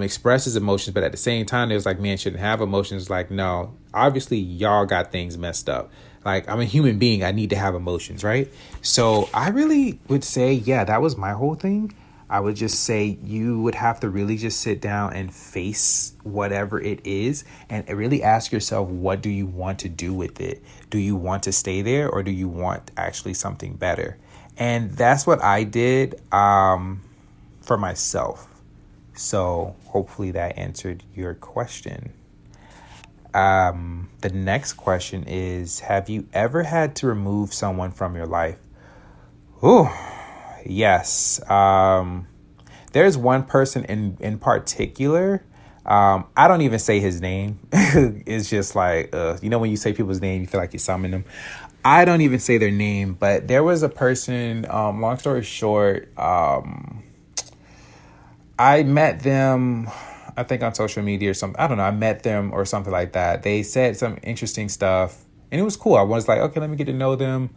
express his emotions, but at the same time, it was like, man shouldn't have emotions. Like, no, obviously y'all got things messed up. Like, I'm a human being. I need to have emotions, right? So I really would say, yeah, that was my whole thing. I would just say you would have to really just sit down and face whatever it is and really ask yourself, what do you want to do with it? Do you want to stay there, or do you want actually something better? And that's what I did for myself. So hopefully that answered your question. The next question is, have you ever had to remove someone from your life? Ooh. Yes. There's one person in particular I don't even say his name. It's just like, when you say people's name, you feel like you summon them. I don't even say their name, but there was a person, long story short, I met them, I think on social media or something. I don't know. I met them or something like that. They said some interesting stuff and it was cool. I was like, okay, let me get to know them.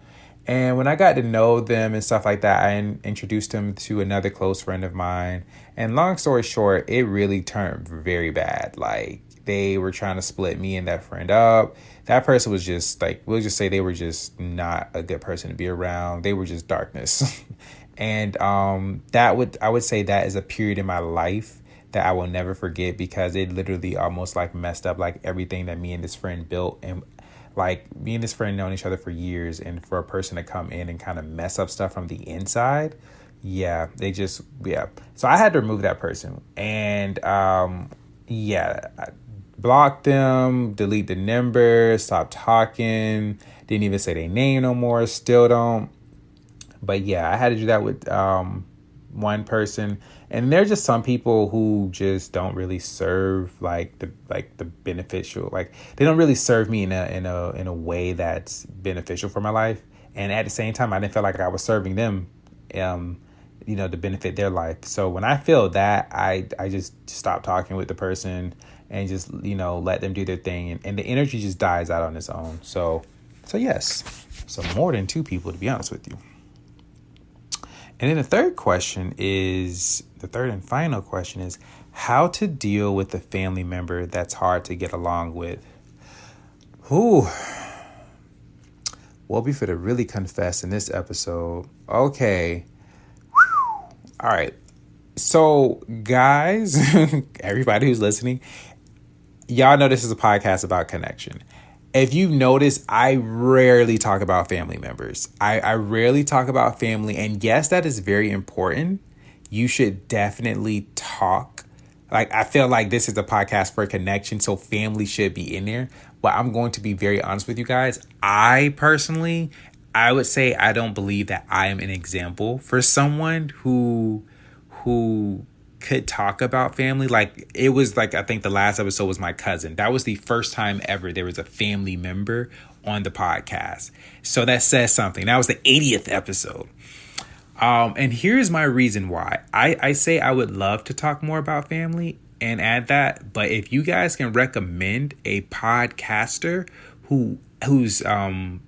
And when I got to know them and stuff like that, I introduced them to another close friend of mine. And long story short, it really turned very bad. Like they were trying to split me and that friend up. That person was just like, we'll just say they were just not a good person to be around. They were just darkness. And I would say that is a period in my life that I will never forget because it literally almost like messed up like everything that me and this friend built. And like me and this friend known each other for years, and for a person to come in and kind of mess up stuff from the inside. Yeah, So I had to remove that person and I blocked them, delete the number, stop talking, didn't even say their name no more, still don't. But yeah, I had to do that with one person, and there's just some people who just don't really serve like the beneficial, like they don't really serve me in a way that's beneficial for my life. And at the same time, I didn't feel like I was serving them, to benefit their life. So when I feel that, I just stop talking with the person and just let them do their thing, and the energy just dies out on its own. So yes, so more than two people, to be honest with you. And then the third and final question is how to deal with a family member that's hard to get along with. Ooh. We'll be for to really confess in this episode. Okay. Whew. All right. So guys, everybody who's listening, y'all know this is a podcast about connection. If you've noticed, I rarely talk about family members. I rarely talk about family. And yes, that is very important. You should definitely talk. Like, I feel like this is a podcast for connection, so family should be in there. But I'm going to be very honest with you guys. I would say I don't believe that I am an example for someone who could talk about family. Like it was like, I think the last episode was my cousin. That was the first time ever there was a family member on the podcast. So that says something. That was the 80th episode. And here's my reason why. I say I would love to talk more about family and add that. But if you guys can recommend a podcaster whose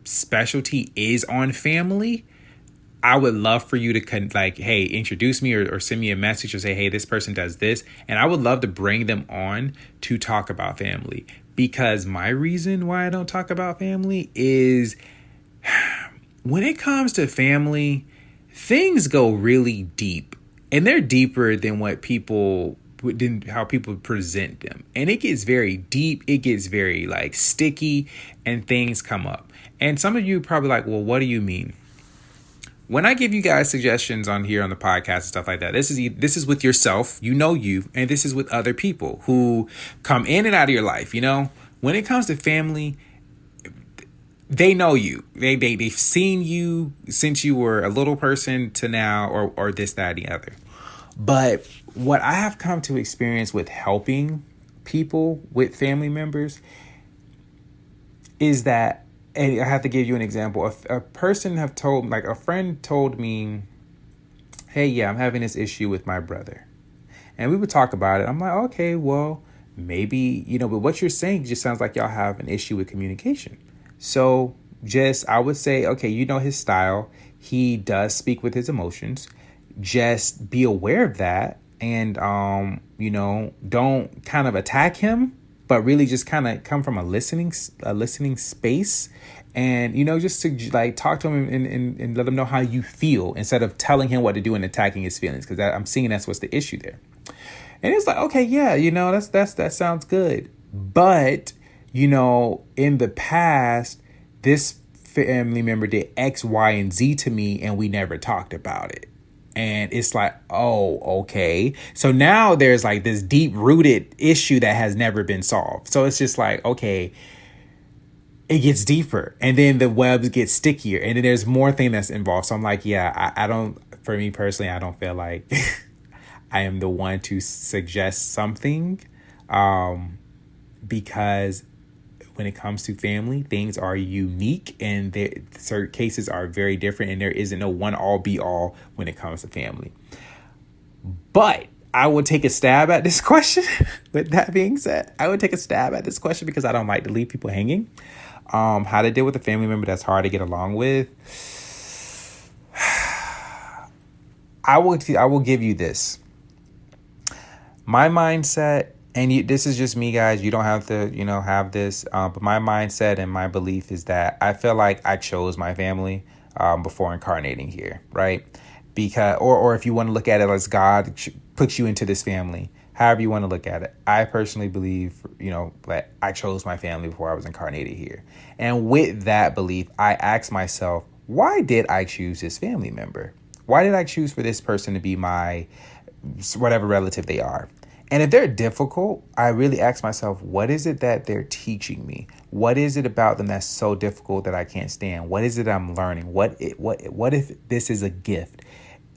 specialty is on family, I would love for you to hey, introduce me or send me a message or say, hey, this person does this. And I would love to bring them on to talk about family, because my reason why I don't talk about family is when it comes to family, things go really deep, and they're deeper than how people present them. And it gets very deep. It gets very like sticky, and things come up. And some of you probably like, well, what do you mean? When I give you guys suggestions on here on the podcast and stuff like that, this is with yourself, and this is with other people who come in and out of your life. When it comes to family, they know you. They've seen you since you were a little person to now, or this, that, and the other. But what I have come to experience with helping people with family members is that, and I have to give you an example. A friend told me, hey, yeah, I'm having this issue with my brother. And we would talk about it. I'm like, okay, well, maybe, but what you're saying just sounds like y'all have an issue with communication. So I would say, okay, his style. He does speak with his emotions. Just be aware of that. And, don't kind of attack him, but really just kind of come from a listening space, and just to like talk to him and let him know how you feel, instead of telling him what to do and attacking his feelings, because I'm seeing that's what's the issue there. And it's like, okay, yeah, that sounds good, but in the past, this family member did X, Y, and Z to me, and we never talked about it. And it's like, oh, okay. So now there's like this deep rooted issue that has never been solved. So it's just like, okay, it gets deeper, and then the webs get stickier, and then there's more thing that's involved. So I'm like, yeah, I don't, for me personally, I don't feel like I am the one to suggest something. Because when it comes to family, things are unique and certain cases are very different, and there isn't no one all be all when it comes to family. But I will take a stab at this question. With that being said, I would take a stab at this question because I don't like to leave people hanging. How to deal with a family member that's hard to get along with. I will give you this. My mindset, and this is just me, guys. You don't have to, have this. But my mindset and my belief is that I feel like I chose my family before incarnating here, right? Because, or if you want to look at it as God puts you into this family, however you want to look at it. I personally believe, that I chose my family before I was incarnated here. And with that belief, I ask myself, why did I choose this family member? Why did I choose for this person to be my whatever relative they are? And if they're difficult, I really ask myself, what is it that they're teaching me? What is it about them that's so difficult that I can't stand? What is it I'm learning? What if this is a gift?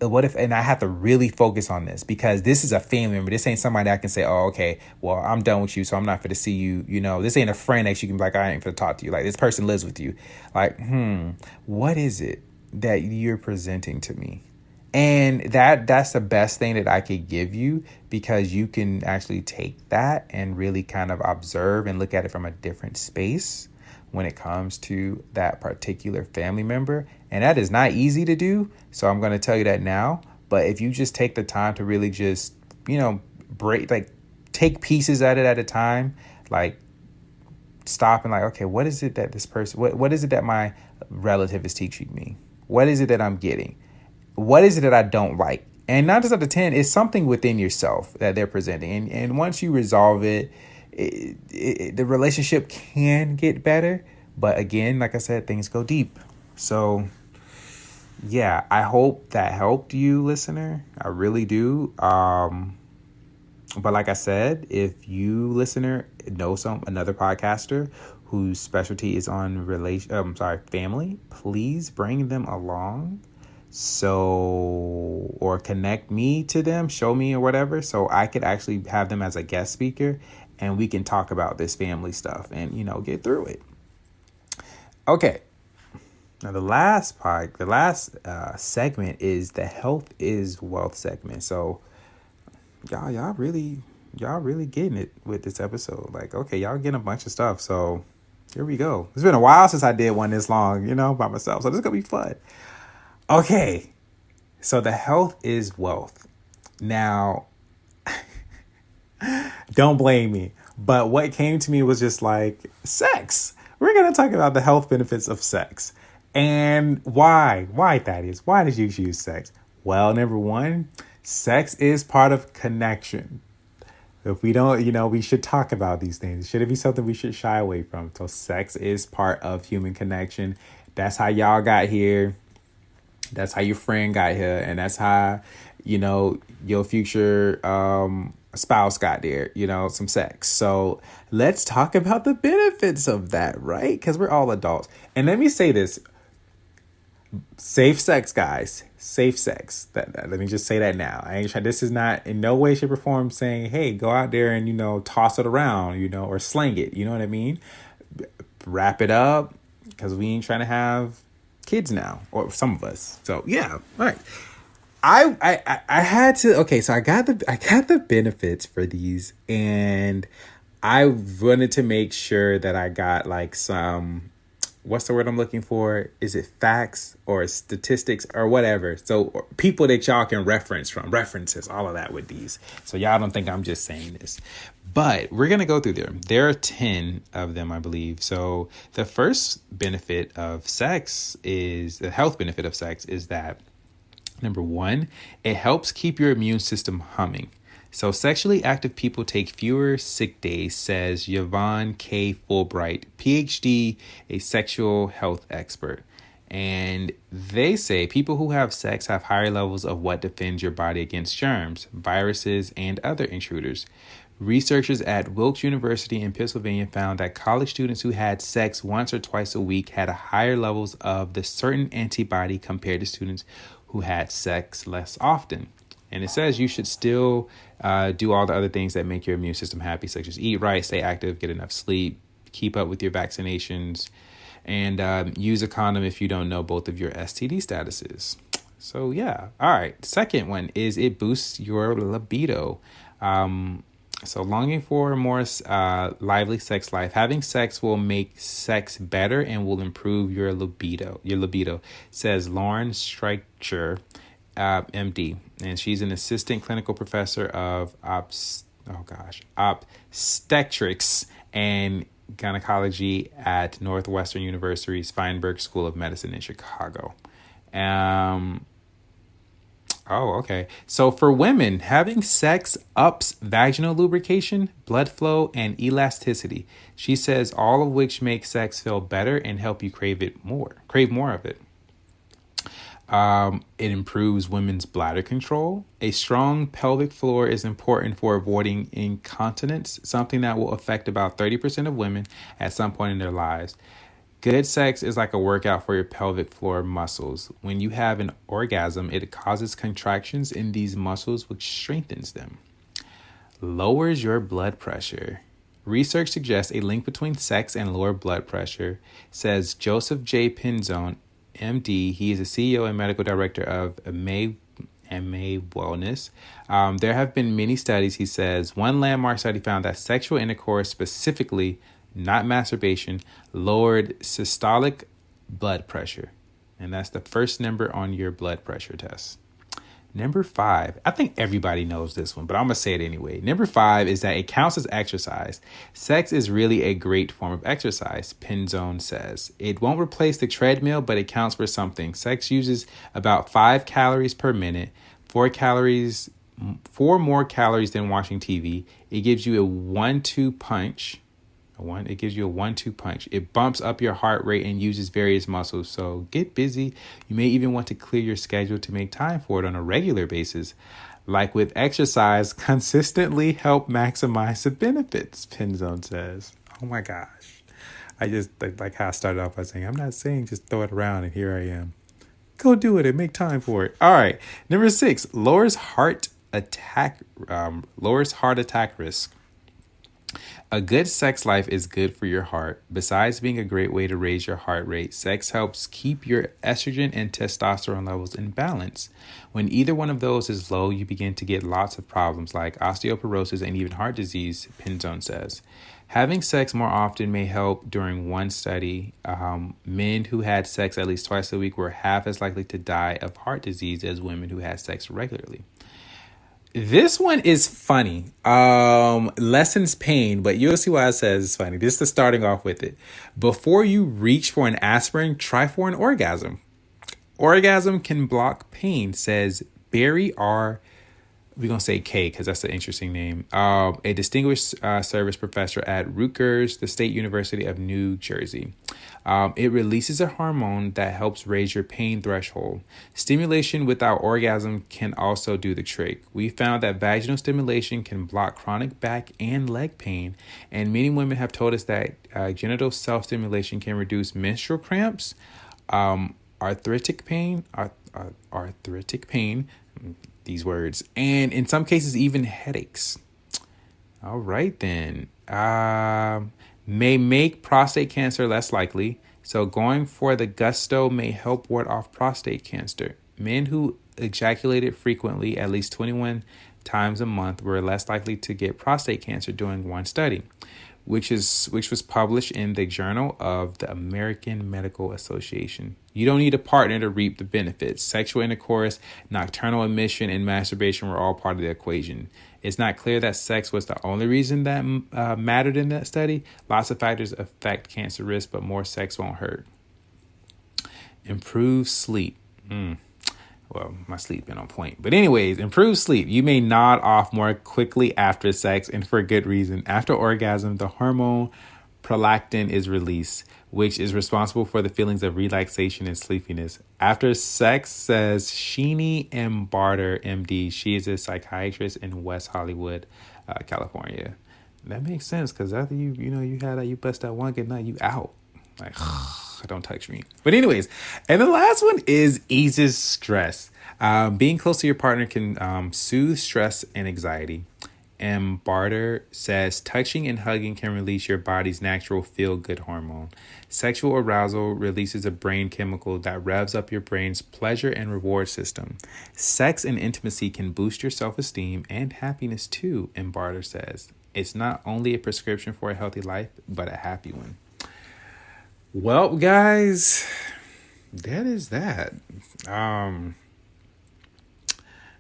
What if, and I have to really focus on this because this is a family member. This ain't somebody I can say, oh, okay, well, I'm done with you, so I'm not going to see you. This ain't a friend that you can be like, I ain't going to talk to you. Like, this person lives with you. Like, what is it that you're presenting to me? And that's the best thing that I could give you, because you can actually take that and really kind of observe and look at it from a different space when it comes to that particular family member. And that is not easy to do. So I'm going to tell you that now. But if you just take the time to really just, take pieces at it at a time, like stop and like, okay, what is it that this person, what is it that my relative is teaching me? What is it that I'm getting? What is it that I don't like? And 9 times out of 10, it's something within yourself that they're presenting. And once you resolve it, the relationship can get better. But again, like I said, things go deep. So, yeah, I hope that helped you, listener. I really do. But like I said, if you, listener, know another podcaster whose specialty is on family, please bring them along. So, or connect me to them, show me or whatever, so I could actually have them as a guest speaker and we can talk about this family stuff and, get through it. Okay. Now the last segment is the health is wealth segment. So y'all really getting it with this episode. Like, okay, y'all getting a bunch of stuff. So here we go. It's been a while since I did one this long, by myself. So this is going to be fun. Okay, so the health is wealth. Now, don't blame me, but what came to me was just like sex. We're going to talk about the health benefits of sex. And why? Why, Thaddeus? Why did you choose sex? Well, number one, sex is part of connection. If we don't, we should talk about these things. Should it be something we should shy away from? So sex is part of human connection. That's how y'all got here. That's how your friend got here. And that's how, your future spouse got there, some sex. So let's talk about the benefits of that, right? Because we're all adults. And let me say this. Safe sex, guys. Safe sex. Let me just say that now. I ain't trying. This is not in no way, shape, or form saying, hey, go out there and, toss it around, or slang it. You know what I mean? Wrap it up, because we ain't trying to have kids now, or some of us. So yeah, all right. I had to. Okay, so I got the benefits for these, and I wanted to make sure that I got like some. What's the word I'm looking for? Is it facts or statistics or whatever? So people that y'all can references, all of that with these. So y'all don't think I'm just saying this. But we're going to go through them. There are 10 of them, I believe. So the first benefit of sex is, the health benefit of sex is that, number one, it helps keep your immune system humming. So sexually active people take fewer sick days, says Yvonne K. Fulbright, PhD, a sexual health expert. And they say people who have sex have higher levels of what defends your body against germs, viruses, and other intruders. Researchers at Wilkes University in Pennsylvania found that college students who had sex once or twice a week had higher levels of the certain antibody compared to students who had sex less often. And it says you should still do all the other things that make your immune system happy, such as eat right, stay active, get enough sleep, keep up with your vaccinations, and use a condom if you don't know both of your STD statuses. So, yeah. All right. Second one is it boosts your libido. So longing for a more lively sex life. Having sex will make sex better and will improve your libido. Says Lauren Streicher, MD, and she's an assistant clinical professor of obstetrics and gynecology at Northwestern University's Feinberg School of Medicine in Chicago. Okay. So for women, having sex ups vaginal lubrication, blood flow, and elasticity. She says all of which make sex feel better and help you crave more of it. It improves women's bladder control. A strong pelvic floor is important for avoiding incontinence, something that will affect about 30% of women at some point in their lives. Good sex is like a workout for your pelvic floor muscles. When you have an orgasm, it causes contractions in these muscles, which strengthens them. Lowers your blood pressure. Research suggests a link between sex and lower blood pressure, says Joseph J. Pinzone, MD. He is the CEO and medical director of May Wellness. There have been many studies, he says. One landmark study found that sexual intercourse, specifically not masturbation, lowered systolic blood pressure. And that's the first number on your blood pressure test. Number 5, I think everybody knows this one, but I'm going to say it anyway. Number 5 is that it counts as exercise. Sex is really a great form of exercise, Pinzone says. It won't replace the treadmill, but it counts for something. Sex uses about 5 calories per minute, 4 more calories than watching TV. It gives you a 1-2 punch. It gives you a 1-2 punch. It bumps up your heart rate and uses various muscles. So get busy. You may even want to clear your schedule to make time for it on a regular basis. Like with exercise, consistently help maximize the benefits, Pinzone says. Oh my gosh. I just like how I started off by saying, I'm not saying just throw it around and here I am. Go do it and make time for it. All right. Number 6, lowers heart attack risk. A good sex life is good for your heart. Besides being a great way to raise your heart rate, sex helps keep your estrogen and testosterone levels in balance. When either one of those is low, you begin to get lots of problems like osteoporosis and even heart disease, Pinzone says. Having sex more often may help. During one study, men who had sex at least twice a week were half as likely to die of heart disease as women who had sex regularly. This one is funny. Lessens pain, but you'll see why it says it's funny. This is starting off with it. Before you reach for an aspirin, try for an orgasm. Orgasm can block pain, says Barry R. We're going to say K because that's an interesting name. A distinguished service professor at Rutgers, the State University of New Jersey. It releases a hormone that helps raise your pain threshold. Stimulation without orgasm can also do the trick. We found that vaginal stimulation can block chronic back and leg pain, and many women have told us that genital self-stimulation can reduce menstrual cramps, arthritic pain, these words, and in some cases even headaches. All right then. May make prostate cancer less likely. So going for the gusto may help ward off prostate cancer. Men who ejaculated frequently, at least 21 times a month, were less likely to get prostate cancer during one study, which was published in the Journal of the American Medical Association. You don't need a partner to reap the benefits. Sexual intercourse, nocturnal emission, and masturbation were all part of the equation. It's not clear that sex was the only reason that mattered in that study. Lots of factors affect cancer risk, but more sex won't hurt. Improve sleep. Well, my sleep been on point. But anyways, improve sleep. You may nod off more quickly after sex, and for good reason. After orgasm, the hormone prolactin is released, which is responsible for the feelings of relaxation and sleepiness. After sex, says Sheenie M. Barter, MD. She is a psychiatrist in West Hollywood, California. That makes sense because after you bust that one good night, you out. Like, don't touch me. But anyways, and the last one is eases stress. Being close to your partner can soothe stress and anxiety. And Barter says touching and hugging can release your body's natural feel-good hormone. Sexual arousal releases a brain chemical that revs up your brain's pleasure and reward system. Sex and intimacy can boost your self-esteem and happiness too, and Barter says. It's not only a prescription for a healthy life, but a happy one. Well, guys, that is that.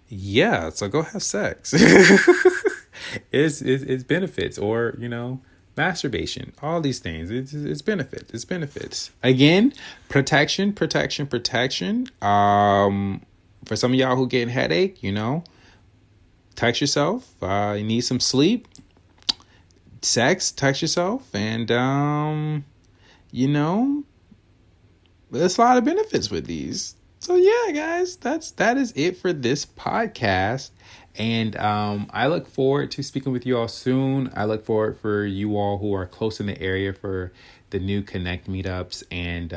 Yeah, so go have sex. It's benefits, or masturbation, all these things. It's benefits. It's benefits. Again, protection. For some of y'all who getting headache, touch yourself. You need some sleep. Sex, touch yourself, and there's a lot of benefits with these. So yeah, guys, that is it for this podcast. And I look forward to speaking with you all soon. I look forward for you all who are close in the area for the new Konnekt meetups. And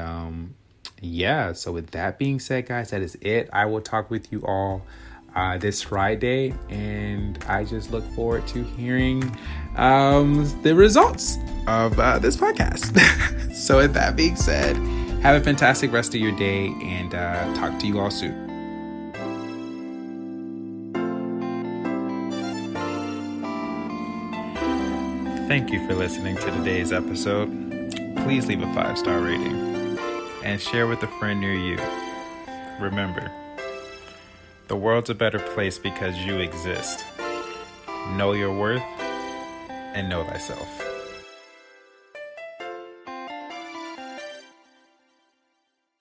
so with that being said, guys, that is it. I will talk with you all this Friday, and I just look forward to hearing the results of this podcast. So with that being said, have a fantastic rest of your day, and talk to you all soon. Thank you for listening to today's episode. Please leave a 5-star rating and share with a friend near you. Remember, the world's a better place because you exist. Know your worth and know thyself.